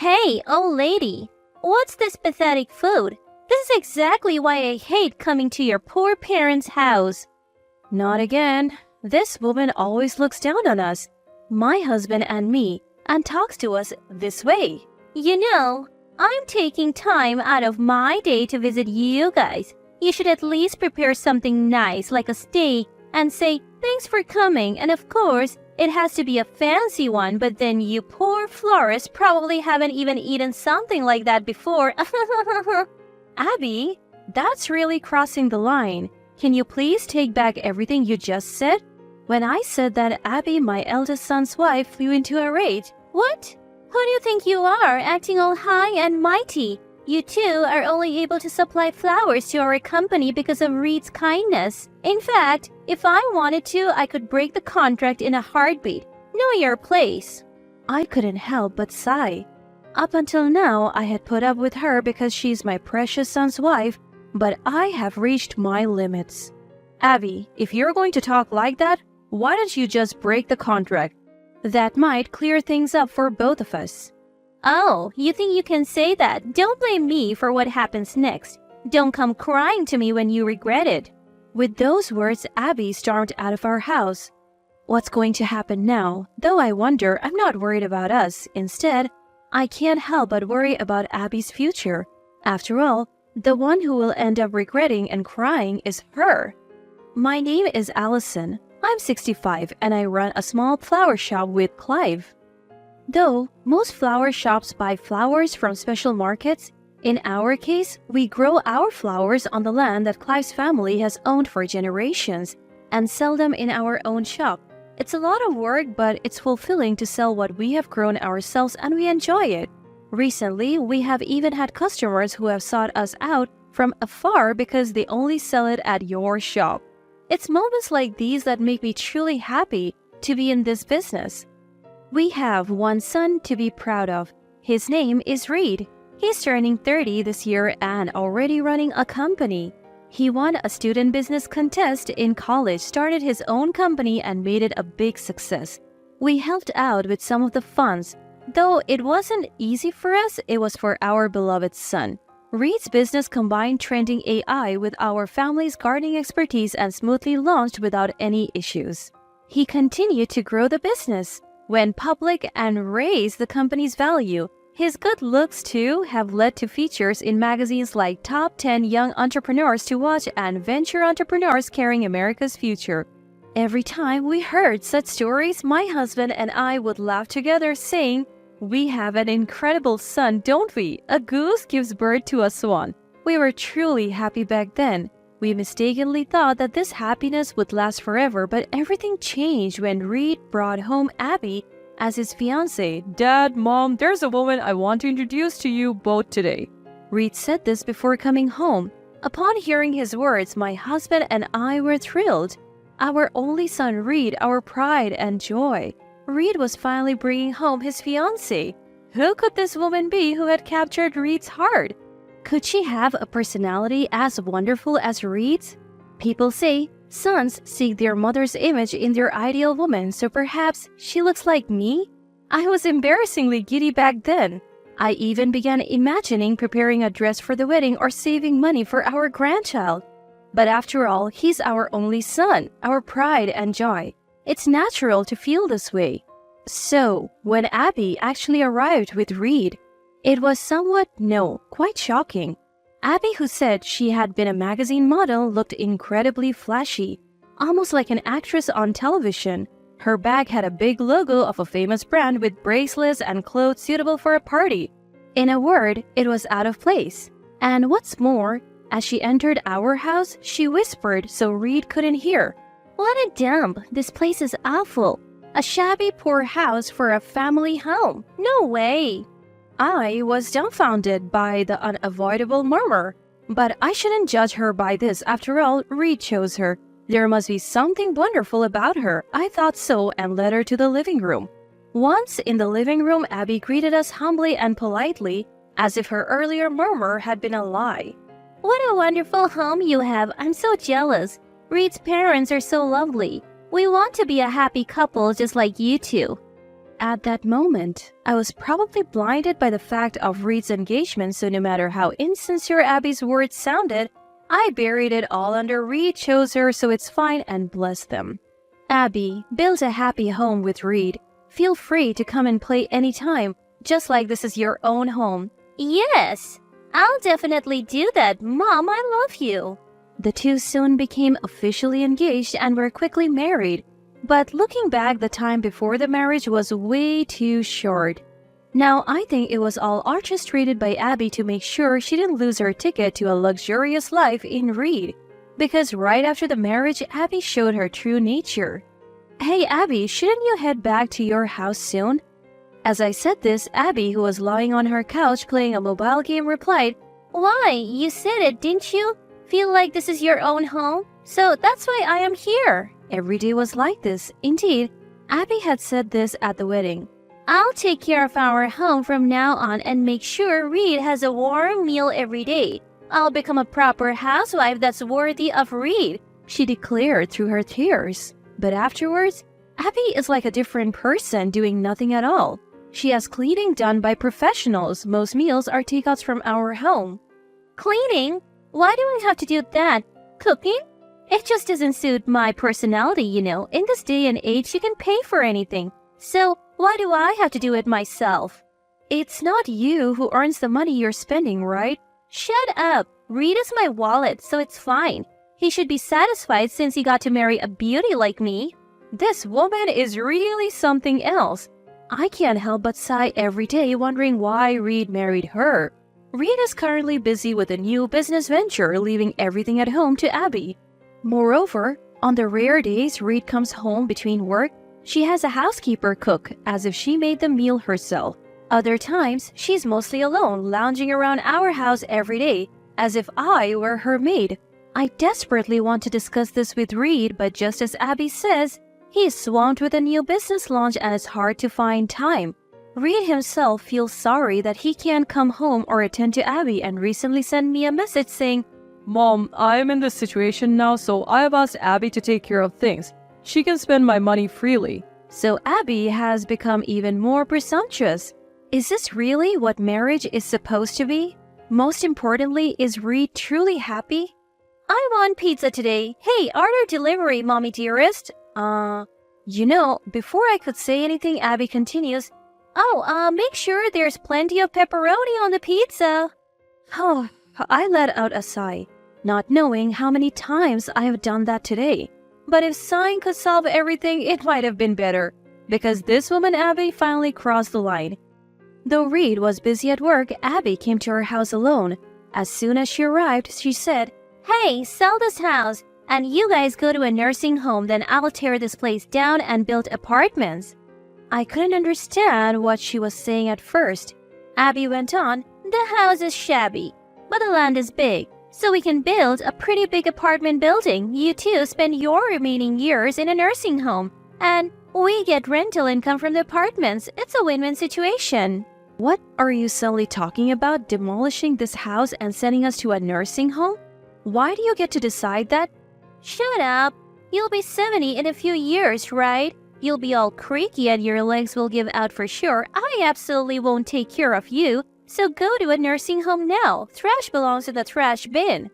Hey, old lady, what's this pathetic food? This is exactly why I hate coming to your poor parents' house. Not again. This woman always looks down on us, my husband and me, and talks to us this way. You know, I'm taking time out of my day to visit you guys. You should at least prepare something nice like a steak and say thanks for coming, and of course, it has to be a fancy one, but then you poor florists probably haven't even eaten something like that before. Abby, that's really crossing the line. Can you please take back everything you just said? When I said that, Abby, my eldest son's wife, flew into a rage. What? Who do you think you are, acting all high and mighty? You two are only able to supply flowers to our company because of Reed's kindness. In fact, if I wanted to, I could break the contract in a heartbeat. Know your place. I couldn't help but sigh. Up until now, I had put up with her because she's my precious son's wife, but I have reached my limits. Abby, if you're going to talk like that, why don't you just break the contract? That might clear things up for both of us. Oh, you think you can say that? Don't blame me for what happens next. Don't come crying to me when you regret it. With those words, Abby stormed out of our house. What's going to happen now? Though I wonder, I'm not worried about us. Instead, I can't help but worry about Abby's future. After all, the one who will end up regretting and crying is her. My name is Allison. I'm 65 and I run a small flower shop with Clive. Though most flower shops buy flowers from special markets, in our case, we grow our flowers on the land that Clive's family has owned for generations and sell them in our own shop. It's a lot of work, but it's fulfilling to sell what we have grown ourselves and we enjoy it. Recently, we have even had customers who have sought us out from afar because they only sell it at your shop. It's moments like these that make me truly happy to be in this business. We have one son to be proud of. His name is Reed. He's turning 30 this year and already running a company. He won a student business contest in college, started his own company, and made it a big success. We helped out with some of the funds. Though it wasn't easy for us, it was for our beloved son. Reed's business combined trending AI with our family's gardening expertise and smoothly launched without any issues. He continued to grow the business, went public, and raised the company's value. His good looks, too, have led to features in magazines like Top 10 Young Entrepreneurs to Watch and Venture Entrepreneurs Carrying America's Future. Every time we heard such stories, my husband and I would laugh together, saying, "We have an incredible son, don't we? A goose gives birth to a swan." We were truly happy back then. We mistakenly thought that this happiness would last forever, but everything changed when Reed brought home Abby as his fiancée. "Dad, Mom, there's a woman I want to introduce to you both today." Reed said this before coming home. Upon hearing his words, my husband and I were thrilled. Our only son, Reed, our pride and joy. Reed was finally bringing home his fiancée. Who could this woman be who had captured Reed's heart? Could she have a personality as wonderful as Reed's? People say sons seek their mother's image in their ideal woman, so perhaps she looks like me? I was embarrassingly giddy back then. I even began imagining preparing a dress for the wedding or saving money for our grandchild. But after all, he's our only son, our pride and joy. It's natural to feel this way. So, when Abby actually arrived with Reed, it was quite shocking. Abby, who said she had been a magazine model, looked incredibly flashy, almost like an actress on television. Her bag had a big logo of a famous brand with bracelets and clothes suitable for a party. In a word, it was out of place. And what's more, as she entered our house, she whispered so Reed couldn't hear, "What a dump! This place is awful. A shabby poor house for a family home. No way!" I was dumbfounded by the unavoidable murmur. But I shouldn't judge her by this. After all, Reed chose her. There must be something wonderful about her. I thought so and led her to the living room. Once in the living room, Abby greeted us humbly and politely, as if her earlier murmur had been a lie. "What a wonderful home you have. I'm so jealous. Reed's parents are so lovely. We want to be a happy couple just like you two." at that moment. I was probably blinded by the fact of Reed's engagement, so no matter how insincere Abby's words sounded, I buried it all under Reed chose her, so it's fine, and bless them. Abby, build a happy home with Reed. Feel free to come and play anytime, just like this is your own home. Yes, I'll definitely do that. Mom, I love you. The two soon became officially engaged and were quickly married. But looking back, the time before the marriage was way too short. Now, I think it was all orchestrated by Abby to make sure she didn't lose her ticket to a luxurious life in Reed. Because right after the marriage, Abby showed her true nature. Hey, Abby, shouldn't you head back to your house soon? As I said this, Abby, who was lying on her couch playing a mobile game, replied, Why, you said it, didn't you? Feel like this is your own home? So that's why I am here. Every day was like this. Indeed, Abby had said this at the wedding. I'll take care of our home from now on and make sure Reed has a warm meal every day. I'll become a proper housewife that's worthy of Reed, she declared through her tears. But afterwards, Abby is like a different person doing nothing at all. She has cleaning done by professionals. Most meals are takeouts from our home. Cleaning? Why do I have to do that? Cooking? It just doesn't suit my personality, you know. In this day and age, you can pay for anything. So, why do I have to do it myself? It's not you who earns the money you're spending, right? Shut up. Reed is my wallet, so it's fine. He should be satisfied since he got to marry a beauty like me. This woman is really something else. I can't help but sigh every day wondering why Reed married her. Reed is currently busy with a new business venture, leaving everything at home to Abby. Moreover, on the rare days Reed comes home between work, she has a housekeeper cook as if she made the meal herself. Other times, she's mostly alone, lounging around our house every day, as if I were her maid. I desperately want to discuss this with Reed, but just as Abby says, he is swamped with a new business launch and it's hard to find time. Reed himself feels sorry that he can't come home or attend to Abby and recently sent me a message saying, Mom, I am in this situation now, so I have asked Abby to take care of things. She can spend my money freely. So Abby has become even more presumptuous. Is this really what marriage is supposed to be? Most importantly, is Reed truly happy? I want pizza today. Hey, order delivery, mommy dearest. Before I could say anything, Abby continues, make sure there's plenty of pepperoni on the pizza. Oh, I let out a sigh, not knowing how many times I have done that today. But if sighing could solve everything, it might have been better, because this woman Abby finally crossed the line. Though Reed was busy at work, Abby came to her house alone. As soon as she arrived, she said, Hey, sell this house, and you guys go to a nursing home, then I'll tear this place down and build apartments. I couldn't understand what she was saying at first. Abby went on, The house is shabby, but the land is big, so we can build a pretty big apartment building. You two spend your remaining years in a nursing home, and we get rental income from the apartments. It's a win-win situation. What are you suddenly talking about, demolishing this house and sending us to a nursing home? Why do you get to decide that? Shut up. You'll be 70 in a few years, right? You'll be all creaky and your legs will give out for sure. I absolutely won't take care of you. So go to a nursing home now. Trash belongs in the trash bin.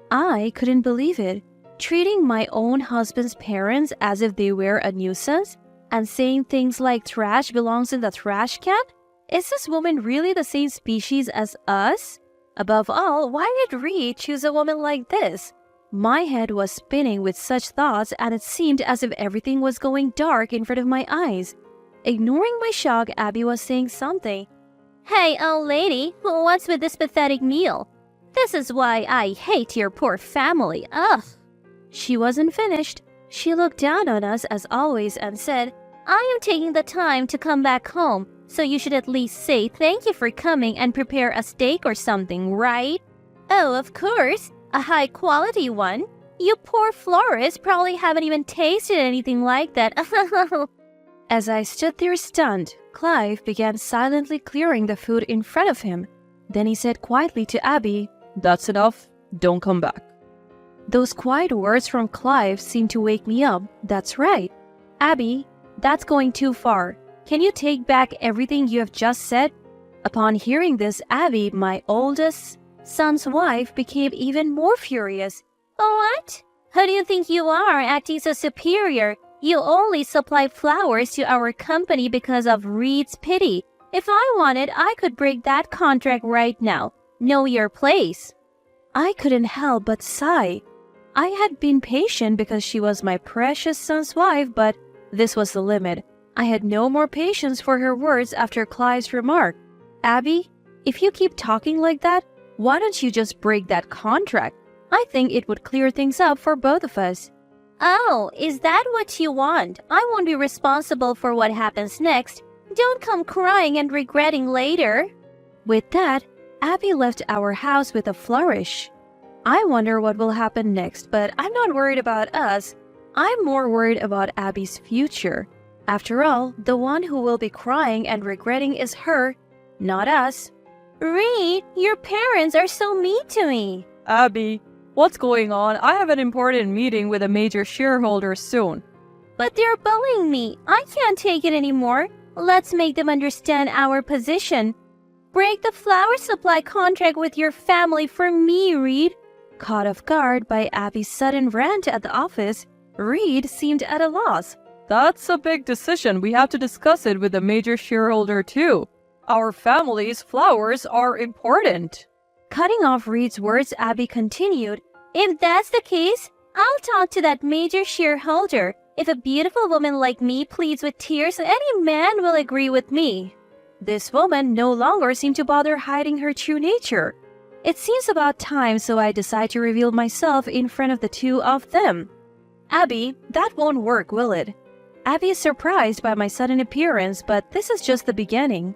I couldn't believe it. Treating my own husband's parents as if they were a nuisance and saying things like trash belongs in the trash can? Is this woman really the same species as us? Above all, why did Reed choose a woman like this? My head was spinning with such thoughts and it seemed as if everything was going dark in front of my eyes. Ignoring my shock, Abby was saying something. Hey, old lady, what's with this pathetic meal? This is why I hate your poor family. Ugh. She wasn't finished. She looked down on us as always and said, I am taking the time to come back home, so you should at least say thank you for coming and prepare a steak or something, right? Oh, of course, a high-quality one. You poor florists probably haven't even tasted anything like that. As I stood there stunned, Clive began silently clearing the food in front of him. Then he said quietly to Abby, That's enough. Don't come back. Those quiet words from Clive seemed to wake me up. That's right. Abby, that's going too far. Can you take back everything you have just said? Upon hearing this, Abby, my oldest son's wife, became even more furious. What? Who do you think you are, acting so superior? You only supply flowers to our company because of Reed's pity. If I wanted, I could break that contract right now. Know your place. I couldn't help but sigh. I had been patient because she was my precious son's wife, but this was the limit. I had no more patience for her words after Clive's remark. Abby, if you keep talking like that, why don't you just break that contract? I think it would clear things up for both of us. Oh, is that what you want? I won't be responsible for what happens next. Don't come crying and regretting later. With that, Abby left our house with a flourish. I wonder what will happen next, but I'm not worried about us. I'm more worried about Abby's future. After all, the one who will be crying and regretting is her, not us. Reed, your parents are so mean to me. Abby, what's going on? I have an important meeting with a major shareholder soon. But they're bullying me. I can't take it anymore. Let's make them understand our position. Break the flower supply contract with your family for me, Reed. Caught off guard by Abby's sudden rant at the office, Reed seemed at a loss. That's a big decision. We have to discuss it with the major shareholder too. Our family's flowers are important. Cutting off Reed's words, Abby continued, If that's the case, I'll talk to that major shareholder. If a beautiful woman like me pleads with tears, any man will agree with me. This woman no longer seemed to bother hiding her true nature. It seems about time, so I decide to reveal myself in front of the two of them. Abby, that won't work, will it? Abby is surprised by my sudden appearance, but this is just the beginning.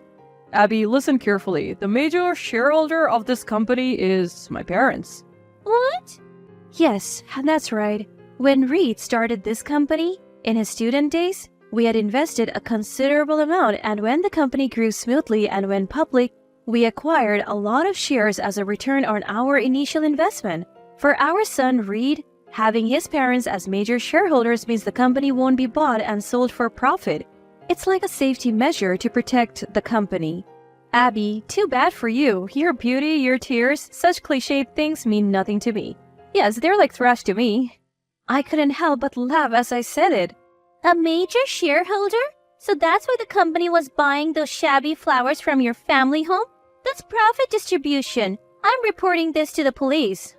Abby, listen carefully. The major shareholder of this company is my parents. What? Yes, that's right. When Reed started this company, in his student days, we had invested a considerable amount, and when the company grew smoothly and went public, we acquired a lot of shares as a return on our initial investment. For our son Reed, having his parents as major shareholders means the company won't be bought and sold for profit. It's like a safety measure to protect the company. Abby, too bad for you. Your beauty, your tears, such cliched things mean nothing to me. Yes, they're like trash to me. I couldn't help but laugh as I said it. A major shareholder? So that's why the company was buying those shabby flowers from your family home? That's profit distribution. I'm reporting this to the police.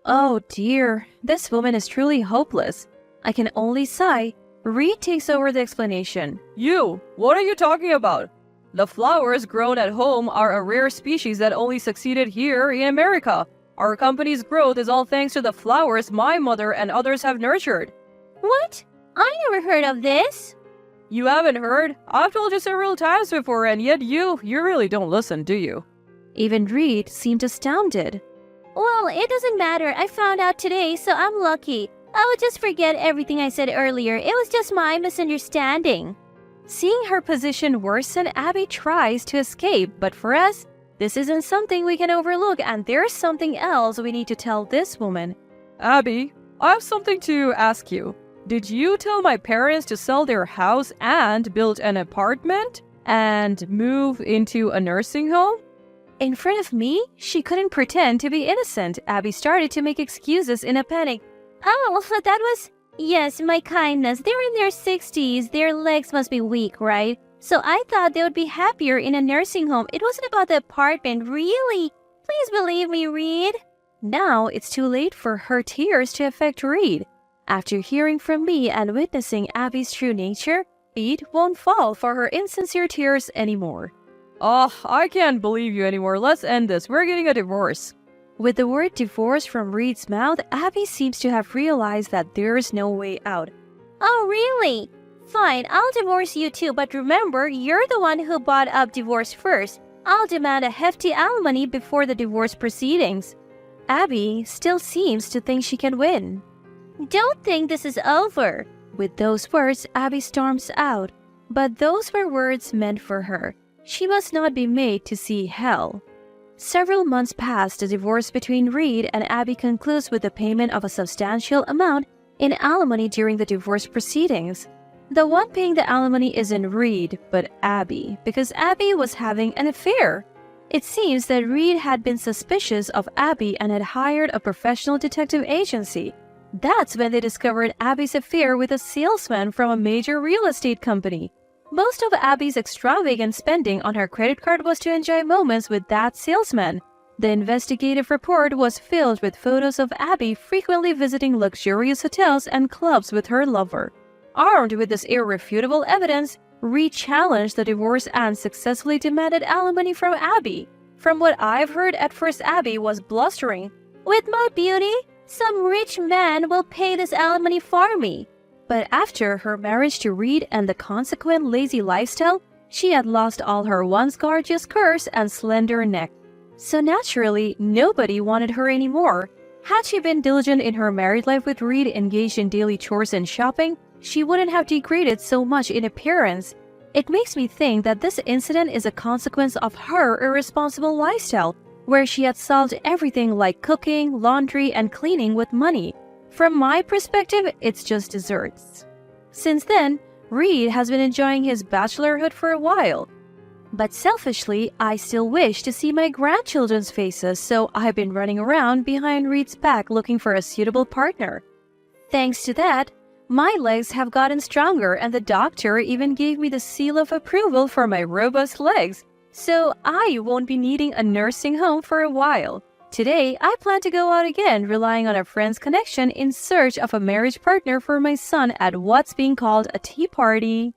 Oh dear, this woman is truly hopeless. I can only sigh. Reed takes over the explanation. You, what are you talking about? The flowers grown at home are a rare species that only succeeded here in America. Our company's growth is all thanks to the flowers my mother and others have nurtured. What? I never heard of this. You haven't heard? I've told you several times before, and yet you really don't listen, do you? Even Reed seemed astounded. Well, it doesn't matter. I found out today, so I'm lucky. I would just forget everything I said earlier. It was just my misunderstanding. Seeing her position worsen, Abby tries to escape, but for us, this isn't something we can overlook, and there's something else we need to tell this woman. Abby, I have something to ask you. Did you tell my parents to sell their house and build an apartment and move into a nursing home? In front of me, she couldn't pretend to be innocent. Abby started to make excuses in a panic. Oh, that was... Yes, my kindness. They're in their 60s. Their legs must be weak, right? So I thought they would be happier in a nursing home. It wasn't about the apartment, really. Please believe me, Reed. Now it's too late for her tears to affect Reed. After hearing from me and witnessing Abby's true nature, Reed won't fall for her insincere tears anymore. Oh, I can't believe you anymore. Let's end this. We're getting a divorce. With the word divorce from Reed's mouth, Abby seems to have realized that there's no way out. Oh, really? Fine, I'll divorce you too, but remember, you're the one who brought up divorce first. I'll demand a hefty alimony before the divorce proceedings. Abby still seems to think she can win. Don't think this is over. With those words, Abby storms out. But those were words meant for her. She must not be made to see hell. Several months pass. The divorce between Reed and Abby concludes with the payment of a substantial amount in alimony during the divorce proceedings. The one paying the alimony isn't Reed, but Abby, because Abby was having an affair. It seems that Reed had been suspicious of Abby and had hired a professional detective agency. That's when they discovered Abby's affair with a salesman from a major real estate company. Most of Abby's extravagant spending on her credit card was to enjoy moments with that salesman. The investigative report was filled with photos of Abby frequently visiting luxurious hotels and clubs with her lover. Armed with this irrefutable evidence, Reed challenged the divorce and successfully demanded alimony from Abby. From what I've heard, at first Abby was blustering. With my beauty, some rich man will pay this alimony for me. But after her marriage to Reed and the consequent lazy lifestyle, she had lost all her once gorgeous curves and slender neck. So naturally, nobody wanted her anymore. Had she been diligent in her married life with Reed, engaged in daily chores and shopping, she wouldn't have degraded so much in appearance. It makes me think that this incident is a consequence of her irresponsible lifestyle, where she had solved everything like cooking, laundry, and cleaning with money. From my perspective, it's just desserts. Since then, Reed has been enjoying his bachelorhood for a while. But selfishly, I still wish to see my grandchildren's faces, so I've been running around behind Reed's back looking for a suitable partner. Thanks to that, my legs have gotten stronger and the doctor even gave me the seal of approval for my robust legs, so I won't be needing a nursing home for a while. Today, I plan to go out again, relying on a friend's connection in search of a marriage partner for my son at what's being called a tea party.